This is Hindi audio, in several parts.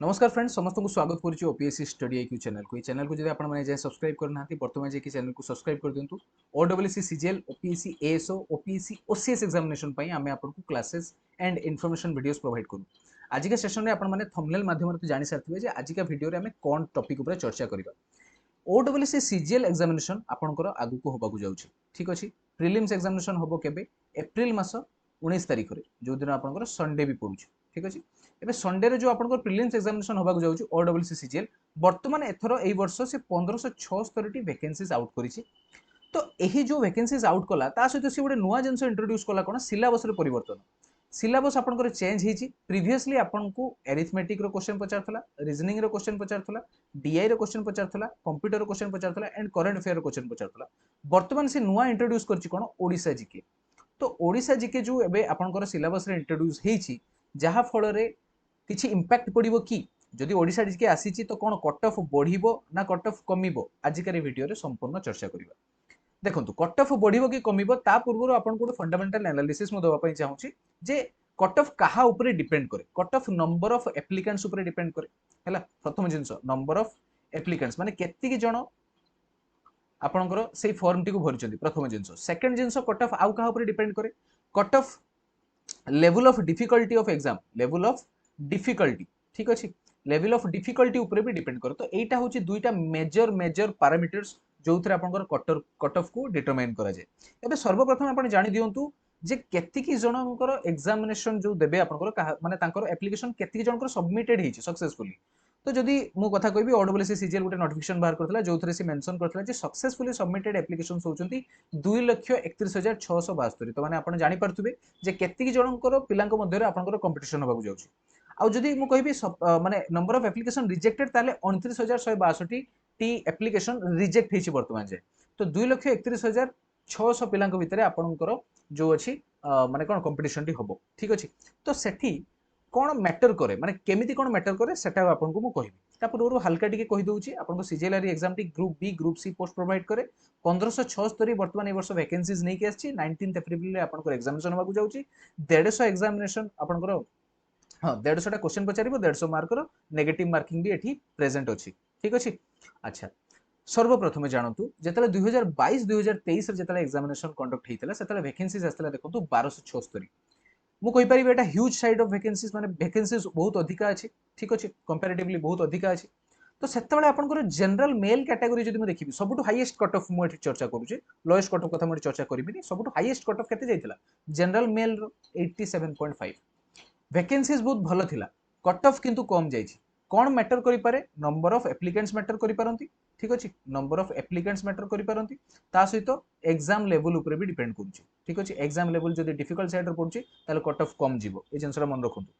नमस्कार फ्रेंड्स समस्त को स्वागत करुच्ची ओपीएससी स्टडी आईक्यू चैनल को। चैनल को जब आपने जाए सब्सक्राइब करना बर्तमान जाकि चैनल को सब्सक्राइब कर दिंतु। OWC CGL OPSC ASO OPSC OCS examination आम आपको classes and information videos provide करूँ। आज का सेशन में आपने थंबनेल माध्यम तो जानी सारे आज का वीडियो आम कौन टॉपिक ऊपर चर्चा करवा। ओडब्ल्यूसी सीजीएल एग्जामिनेशन आपंकर आगु को होगा जाऊँगी। ठीक अच्छे प्रिलिम्स एग्जामिनेशन हम केबे एप्रिल मास 19 तारिख में जो दिन आपंकर संडे भी पड़ू। ठीक अच्छे एबे संडे जो आपंकर प्रिलिम्स एग्जामिनेशन होगा जाऊँगी ओडब्ल्यूसी सीजीएल बर्तमान एथर ए वर्ष से 1576 वैकेंसीज आउट करिछि। तो यही जो वैकेंसीज आउट कला ता सहित सी गोटे नुआ जिनस इंट्रोड्यूस कला कौन सिलेबस परिवर्तन। सिलेबस आपंकर चेंज होती प्रीवियसली आपको एरिथमेटिक क्वेश्चन पचार रीजनिंग क्वेश्चन पचार डीआई क्वेश्चन पचार कंप्यूटर क्वेश्चन पचार एंड करेंट अफेयर क्वेश्चन पचार। बर्तमान से नुआ इंट्रोड्यूस कर कौन ओडिशा जीके। तो ओडिशा जीके जो एबे आपंकर सिलेबस इंट्रोड्यूस होती जहाँ फल किसी इंपैक्ट पड़ो कि जदि ओडिशा जीके आसी तो कौन कट ऑफ बढ़ो ना कट ऑफ कमिबो आजिकार वीडियो संपूर्ण चर्चा करवा। देखो कट ऑफ बढ़ो कि कमिबो ता पूर्व आपको गोटे फंडामेंटल एनालिसिस मु देवाई चाहूँगी जे कट ऑफ कहा उपरे डिपेंड करे। Cut off number of applicants उपरे डिपेंड करे हैला। प्रथम जिंस नंबर ऑफ एप्लिकेंट्स माने केतिकी जण आपणकर से फॉर्म टी को भरिचंदी प्रथम जिंस। सेकंड जिंस कट ऑफ आउ कहा उपरे डिपेंड करे। Cut off level of difficulty of exam level of difficulty. ठीक अच्छे लेवल ऑफ डिफिकल्टी उपरे भी डिपेंड करे। तो एटा होची दुईटा मेजर मेजर पैरामीटर्स जो थे आपंकर कट ऑफ को डिटरमाइन करा जाए। एबे सर्वप्रथम आपण जानि दियंतु जे केतिकी जनकर एग्जामिनेशन जो देबे आपंकर माने तांकर एप्लिकेशन केतिकी जनकर सबमिटेड हेछि सक्सेसफुली। तो जदि मु कथा कहबी ओडब्ल्यूसी सीजीएल गोटे नोटिफिकेशन बाहर करथिला जो थरे से मेंशन करथिला जे सक्सेसफुली सबमिटेड एप्लिकेशंस होचंती 2,31,672। तो माने आपण जानि पारथुबे जे केतिकी जनकर पिलांक मध्ये आपनकर कंपटीशन होबाकू जाउछि। आ जदि मु कहबी माने नंबर ऑफ एप्लिकेशन रिजेक्टेड ताले 29,162 टी एप्लिकेशन रिजेक्ट हेछि वर्तमान जे। तो 2,31,600 पिलांक भितरे आपनकर जो अछि माने कोन कंपटीशन टी होबो। ठीक अछि तो सेठी कौन मैटर करे माने केमिति कौन मैटर करे सेटा आपको मु कहबी। ता पूर्व हल्का टिके कहि दउची आपनको सीजीएलआर एग्जाम टी group B group C post provide करे। 1576 वर्तमान ए वर्ष वैकेंसीज नहीं के आछि। 19 अप्रैल रे आपनको एग्जामिनेशन होबाकू जाउची। 150 एग्जामिनेशन आपनकर हाँ 150 क्वेश्चन पचारिबो 150 मार्कर नेगेटिव मार्किंग भी एठी प्रेजेंट अछि। ठीक अछि अच्छा सर्वप्रथम जानतु जेतले 2022-2023 रे जेतले एग्जामिनेशन कंडक्ट हेतिला सेतले वैकेंसीज आस्तला देखंतु 1276। मु कहि परिबे एटा ह्यूज साइड ऑफ वैकेंसीज माने वैकेंसीज बहुत अधिका अछि। ठीक अछि कंपैरेटिवली बहुत अधिका अछि। तो सेतबेले आपनकर जनरल मेल कैटेगरी जदि मु देखिबी सबटु हाईएस्ट कट ऑफ मु एठी चर्चा करूची। लोएस्ट कट ऑफ कथा मु चर्चा करिबिनी सबटु हाईएस्ट कट ऑफ केते जाइतिला जनरल मेल रो 87.5। वैकेंसीज बहुत भलो थिला कट ऑफ किंतु कम जाइछि। कौन मैटर करि पारे नंबर ऑफ एप्लिकेंट्स मैटर करि पारंती। ठीक अछि नंबर ऑफ एप्लिकेंट्स मैटर करि पारंती ता सहित एग्जाम लेवल ऊपर भी डिपेंड करूची। ठीक अछि एग्जाम लेवल जदि डिफिकल्ट साइड रे पडुची ताले कट ऑफ कम जीवो ए जिंसरा मन रखंतु।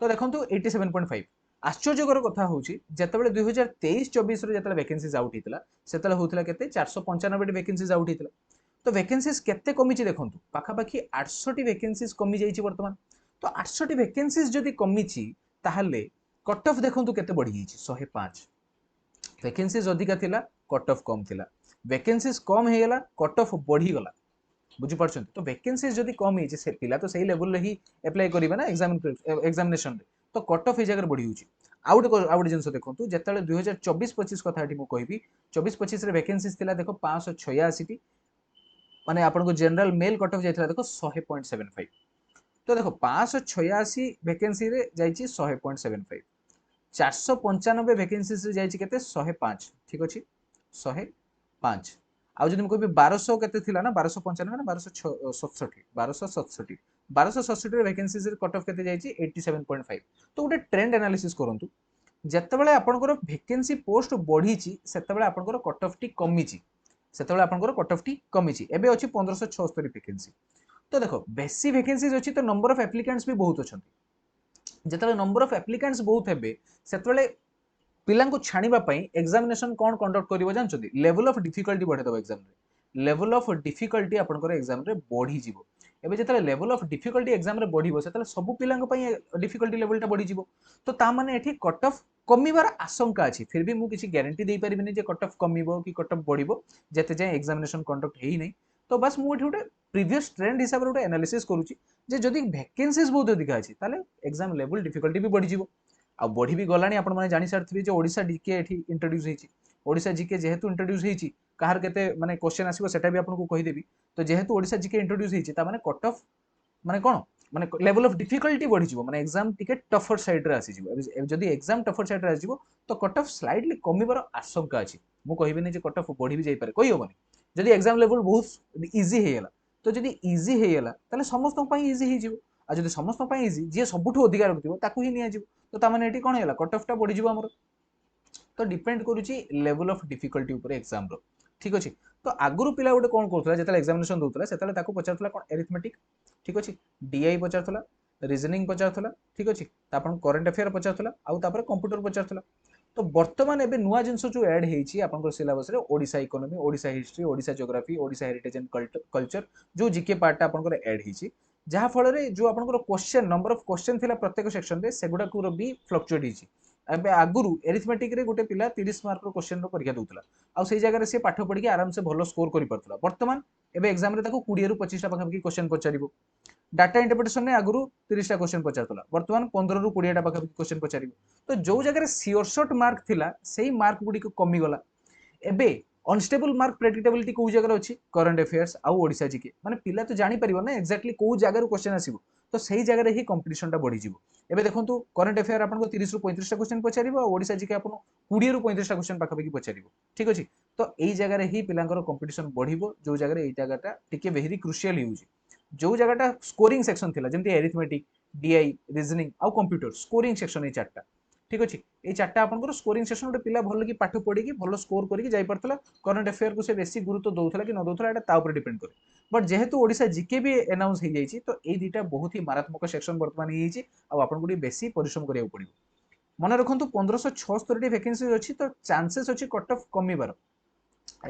तो देखंतु 87.5 आश्चर्यकर कथा होची जेतेबेले 2023-24 रे जेतेबेले वैकेंसीज आउट हितला सेतेले होतला केते 495 वैकेंसीज आउट हितला। तो वैकेंसीज केते कमिची देखंतु पाखा पाखी 800 टी वैकेंसीज कमी जाईची वर्तमान। तो 800 टी वैकेंसीज जदि कमिची ताहले कट ऑफ देखंतु केते बढ़ी जाईची 105। वैकेंसीज अधिका थिला कट ऑफ कम थिला वैकेंसीज कम हे गेला कट ऑफ बढ़ी गला बुझी पारछन। तो वैकेंसीज जदि कम हे से पिला तो सही लेवल रे ही अप्लाई करिबा ना एग्जामिनेशन रे तो कट ऑफ ए जगह बढ़ी होची। आउट जिंस देखंतु जेतेले 2024-25 कथा एठी मु कहबी 24-25 रे वैकेंसीज थिला देखो 586 टी माने आपन को जनरल मेल कट ऑफ जाइथिला देखो 100.75। तो देखो 586 वैकेंसी रे जाइची 100.75 495 वैकेंसीज रे जाइची केते 105। ठीक अछि 105 आउ जदि म कहबी 1200 केते थिला ना 1295 ना 1267 1267 1267 रे वैकेंसीज रे कट ऑफ केते जाइची 87.5। तो गोटे ट्रेंड एनालिसिस करंतु जेतेबेले आपनकर वैकेंसी पोस्ट बढ़ीची सेतेबेले आपनकर कट ऑफ टी कमीची सेतेबेले आपनकर कट ऑफ टी कमीची एबे अछि 1576 वैकेंसी। तो देखो बेसी वैकेंसीज अछि तो नंबर ऑफ एप्लिकेंट्स भी बहुत अछंती। जेतेबेले नंबर ऑफ एप्लिकेंट्स बहुत हेबे सेतेबेले पिलां को छाणीबा पई एग्जामिनेशन कोन कंडक्ट करिवो जानचोदी लेवल ऑफ डिफिकल्टी बढ़े दबो एग्जाम रे। लेवल ऑफ डिफिकल्टी आपनकर एग्जाम रे बढ़ी जीवो। एबे जेतेले लेवल ऑफ डिफिकल्टी एग्जाम रे बढ़ीबो सेतेले सब पिलां को पई डिफिकल्टी लेवल टा बढ़ी जीवो। तो ता माने एठी कट ऑफ कमिबार आशंका अछि। फिर भी मु किछि गारंटी देई परिबिनी जे कट ऑफ कमिबो कि कट ऑफ बढ़ीबो जेते जाय एग्जामिनेशन कंडक्ट हेई नै। तो बस मु एठी गोटे प्रीवियस ट्रेंड हिसाब रे गोटे एनालिसिस करूची जे जदि वैकेंसीज बहुत अधिक अछि ताले एग्जाम लेवल डिफिकल्टी भी बढ़ी जीवो। आ बढ़ी भी गलानी आपण माने जानि सारथिबे जे ओडिसा जीके एठी इंट्रोड्यूस हेची ओडिसा जीके जेहेतु इंट्रोड्यूस हेची कहार केते माने क्वेश्चन आसीबो सेटा भी आपन को कहि देबी तो जेहेतु ओडिसा जीके इंट्रोड्यूस हेची ता माने कट ऑफ माने कोन माने लेवल ऑफ डिफिकल्टी बढ़ी जिवो माने एग्जाम टिके टफर साइड रे आसी जिवो जदी एग्जाम टफर साइड रे आसी जिवो तो कट ऑफ स्लाइडली कमिबार आशंका अछि मु कहिबेनी जे कट ऑफ बढ़ी भी जाई पारे कहि होबनी जदी एग्जाम लेवल बहुत इजी हेयला तो जदी इजी हेयला ताले समस्त पई इजी हे जिवो आ जदी समस्त पई इजी जे सबुठो अधिकार रखिबो ताकू ही निया जिवो तो ता माने एठी कोन हेला कट ऑफ टा बढ़ी जिवो हमर तो डिपेंड करूची लेवल ऑफ डिफिकल्टी ऊपर एग्जाम रो ठीक अछि तो आगुरु पिला गोटे कोन करथला जेतले एग्जामिनेशन दोतला सेतले ताकू पचारथला कोन अरिथमेटिक ठीक अछि डीआई पचारथला रीजनिंग पचारथला ठीक अछि तापन करंट अफेयर पचारथला आउ तापर कंप्यूटर पचारथला तो वर्तमान एबे नुवा जिंस जो ऐड हेची आपन सिलेबस रे Odisha economy Odisha history Odisha geography Odisha heritage and culture जो जीके पार्ट आपन ऐड हेची जहा फल रे जो आपन क्वेश्चन नंबर ऑफ क्वेश्चन थिला प्रत्येक सेक्शन रे सेगुडा को भी फ्लक्चुएट हेची एबे आगुरु एरिथमेटिक रे गोटे पिला 30 मार्क रो क्वेश्चन रो परीक्षा दोतला आ सेई जगह रे से पाठ पढ़ी के आराम से भलो स्कोर करि परतला वर्तमान एबे एग्जाम रे ताको 20 रु 25 टा पाखा की क्वेश्चन पचारिबो डाटा इंटरप्रिटेशन ने आगुरु 30 टा क्वेश्चन पचारतला वर्तमान 15 रु 20 टा पाखा क्वेश्चन पचारिबो तो जो जगह रे सियोर शॉट मार्क थिला सेई मार्क गुडी को कमी गला एबे अनस्टेबल मार्क प्रेडिक्टेबिलिटी को जगह अछि करंट अफेयर्स आ ओडिसा जीके माने पिला तो जानि परिबो ना एक्जेक्टली को जगह रो क्वेश्चन आसीबो तो सही जगह रे ही कंपटीशन टा बढ़ी जिवो एबे देखंतु करंट अफेयर आपन को 30 रु 35 टा क्वेश्चन पचारिबो आ ओडिसा जीके आपन 20 रु 35 टा क्वेश्चन पाखा पचारिबो ठीक अछि तो एई जगह रे ही पिलांकर कंपटीशन बढ़िबो जो जगह रे एई जगहटा टिके वेरी क्रुशियल होउची जो जगहटा स्कोरिंग सेक्शन थिला जेमति अरिथमेटिक डीआई रीजनिंग आ कंप्यूटर स्कोरिंग सेक्शन ए चारटा ठीक अछि ए चारटा आपनकर स्कोरिंग सेक्शन गोटे पिला भलो की पाठ पढ़ी की भलो स्कोर करी जाई परतला करंट अफेयर को से बेसी गुरुत्व दउथला कि न दउथला एटा ता ऊपर डिपेंड करे बट जेहेतु ओडिसा जीके भी अनाउंस हे जाईची तो ए दुटा बहुत ही मारात्मक सेक्शन वर्तमान हे जाईची आ आपन को बेसी परिश्रम करिया पड़िबो मन रखंतु 1576 टी वैकेंसी अछि तो चांसेस अछि कट ऑफ कमीबार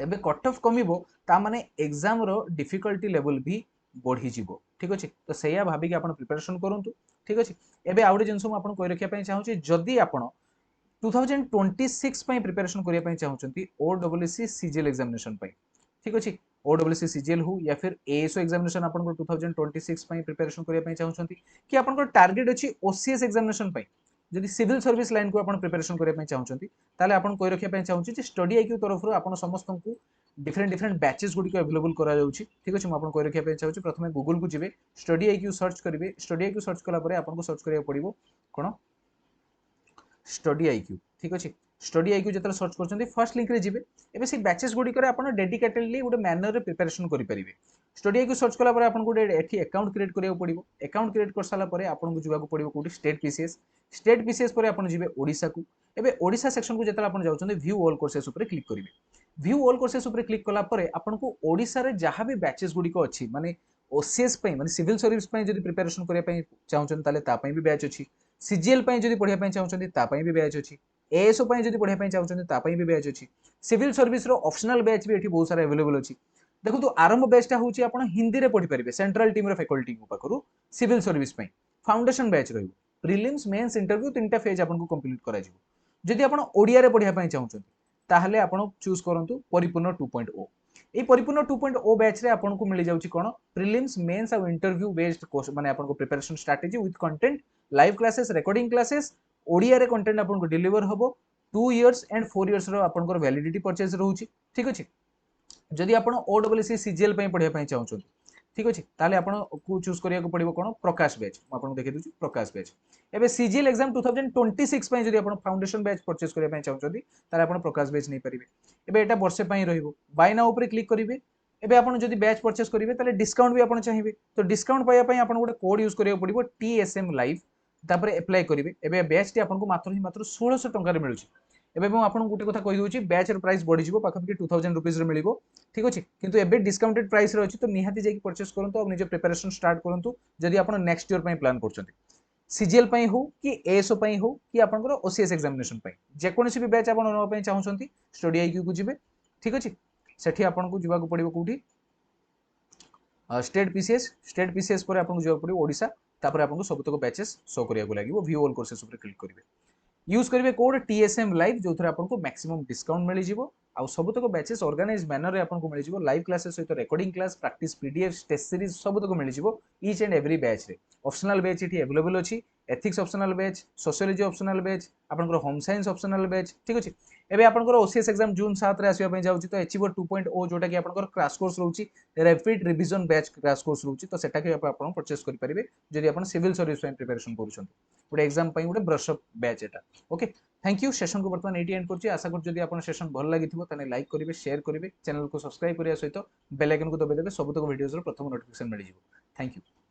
एबे कट ऑफ कमिबो ता माने एग्जाम रो डिफिकल्टी लेवल भी बढ़ी जिवो ठीक अछि तो सेया भाबी के आपण प्रिपरेशन करंतु ठीक अछि एबे आउडे जिंसो म आपण कहि रखिया पई चाहू छी जदी आपण 2026 पई प्रिपरेशन करिया पई चाहू छंती ओडब्ल्यूसी सीजीएल एग्जामिनेशन पई ठीक अछि ओडब्ल्यूसी सीजीएल हो या फिर एएसओ एग्जामिनेशन आपण को 2026 पई प्रिपरेशन करिया पई चाहू छंती कि आपण को टारगेट अछि ओसीएस एग्जामिनेशन पई जदि सिविल सर्विस लाइन को आपण प्रिपरेशन करिया पई चाहू छंती ताले आपण कहि रखिया पई चाहू छी स्टडी आईक्यू तरफ रो आपण समस्त को डिफरेंट डिफरेंट बैचेस गुडी को अवेलेबल करा जाउची ठीक अछि म आपण कहि रखिया पई चाहू छी प्रथमे गूगल को जिवे स्टडी आईक्यू सर्च करिवे स्टडी आईक्यू सर्च कला परे आपण को सर्च करिया पड़िबो कोन स्टडी आईक्यू ठीक अछि स्टडी आईक्यू जतरा सर्च करछन्ती फर्स्ट लिंक रे जिवे एबे से बैचेस गुडी करे आपण डेडिकेटेडली गुड मैनर रे प्रिपरेशन करि परिबे स्टडी आईक्यू सर्च कला परे आपण गुड एठी अकाउंट क्रिएट करिया पड़िबो अकाउंट क्रिएट कर साला परे आपण को जुवा को पड़िबो कोठी स्टेट पीसीएस परे आपण जिवे ओडिसा को एबे ओडिसा सेक्शन को जतरा आपण जाउछन्ती व्यू ऑल कोर्सेस ऊपर क्लिक करिवे व्यू ऑल कोर्सेस ऊपर क्लिक कला परे आपण को ओडिसा रे जहां भी बैचेस गुडी को अछि माने ओसीएस पई माने सिविल सर्विस पई जदि प्रिपरेशन करिया पई चाहुछन ताले ता पई भी बैच अछि सीजीएल पई जदि पढिया पई चाहुछन्ती ता पई भी बैच अछि एएसओ पई जदि पढिया पई चाहुछन्ती ता पई भी बैच अछि सिविल सर्विस रो ऑप्शनल बैच भी एठी बहुत सारा अवेलेबल अछि देखो तो आरंभ बैचटा होउची आपण हिंदी रे पढि परिबे सेंट्रल टीम रो फैकल्टी को पाखरु सिविल सर्विस पई फाउंडेशन बैच रहइबो प्रीलिम्स मेंस इंटरव्यू तीनटा फेज आपण को कंप्लीट करा जिवो जदि आपण ओडिया रे पढिया पई चाहुछन्ती ताहले आपण चूज करंतु परिपूर्ण 2.0 ए परिपूर्ण 2.0 बैच रे आपण को मिली जाउची कोन प्रीलिम्स मेंस आ इंटरव्यू बेस्ड कोर्स माने आपण को preparation strategy with content live classes recording classes Odia रे कंटेंट आपण को डिलीवर होबो 2 इयर्स एंड 4 इयर्स रो आपण को वैलिडिटी परचेज रहउची ठीक अछि जदि आपण ओडब्ल्यूसी सीजीएल पई पढिया पई चाहुछन्ती ठीक अछि ताले आपण को चूज करिया को पड़िबो कोन प्रकाश बैच म आपण देखि दुची प्रकाश बैच एबे सीजीएल एग्जाम 2026 पई जदि आपण फाउंडेशन बैच परचेज करिया पई चाहुछन्ती ताले आपण प्रकाश बैच नै परिबे एबे एटा वर्षे पई रहिबो बाय नाउ ऊपर क्लिक करिवे एबे आपण जदि बैच परचेज करिवे ताले डिस्काउंट भी आपण चाहिबे तो डिस्काउंट पाया पई आपण गोटे कोड यूज करिया पड़िबो टीएसएम लाइव तापरे अप्लाई करिवे एबे बैच टी आपण को मात्र 1600 टंका रे मिलुची एबे मैं आपन गोटे कथा कहि दोची बैच रे प्राइस बढ़ी जिवो पाखा 2000 रुपीस रे मिलिबो ठीक अछि किंतु एबे डिस्काउंटेड प्राइस रे अछि तो निहाती जेकी परचेस करंतु और निजे प्रिपरेशन स्टार्ट करंतु जदि आपन नेक्स्ट ईयर पई प्लान करछन्ती सीजीएल पई हो कि एएसओ पई हो कि आपनकर ओसीएस एग्जामिनेशन पई जे कोनोसी भी बैच आपन न पई चाहुछन्ती स्टडी आईक्यू को जिवे ठीक अछि सेठी आपन को जिवा को पड़िबो कोठी स्टेट पीसीएस पर आपन को जिवा पड़िबो ओडिसा तापर आपन को सबतक बैचेस शो करिया को लागिवो व्यू ऑल कोर्सेस ऊपर क्लिक करिवे यूज करिवे कोड टीएसएम लाइव जो थरे आपन को मैक्सिमम डिस्काउंट मिली जिवो आउ सबुतक बैचेस ऑर्गेनाइज मैनर रे आपको मिल जिवो लाइव क्लासेस सहित recording class practice PDF test series सबुतक मिल जिवो ईच एंड एवरी बैच रे ऑप्शनल बैच इठी अवेलेबल अछि ethics optional batch sociology optional batch आपनकर होम साइंस ऑप्शनल बैच ठीक अछि एबे आपनकर ओसीएस एग्जाम जून 7 रे आसीबा पय जाउची तो अचीवर 2.0 जोटा कि आपनकर क्रैश कोर्स रहउची rapid revision batch crash course रहउची तो सेटा के आपन परचेस करि परिबे जदि आपन सिविल सर्विस ପାଇଁ प्रिपरेशन करूछन गोटे एग्जाम ପାଇଁ गोटे ब्रश अप बैच एटा ओके थैंक यू सेशन को बर्तमान एटी एंड करछि आशा कर जदि आपन सेशन भल लागिथिबो तने लाइक करिवे शेयर करिवे चैनल को सब्सक्राइब करिया सहित बेल आइकन को दबाइ देबे सबुतक वीडियोस रो प्रथम नोटिफिकेशन मिल जिवो थैंक यू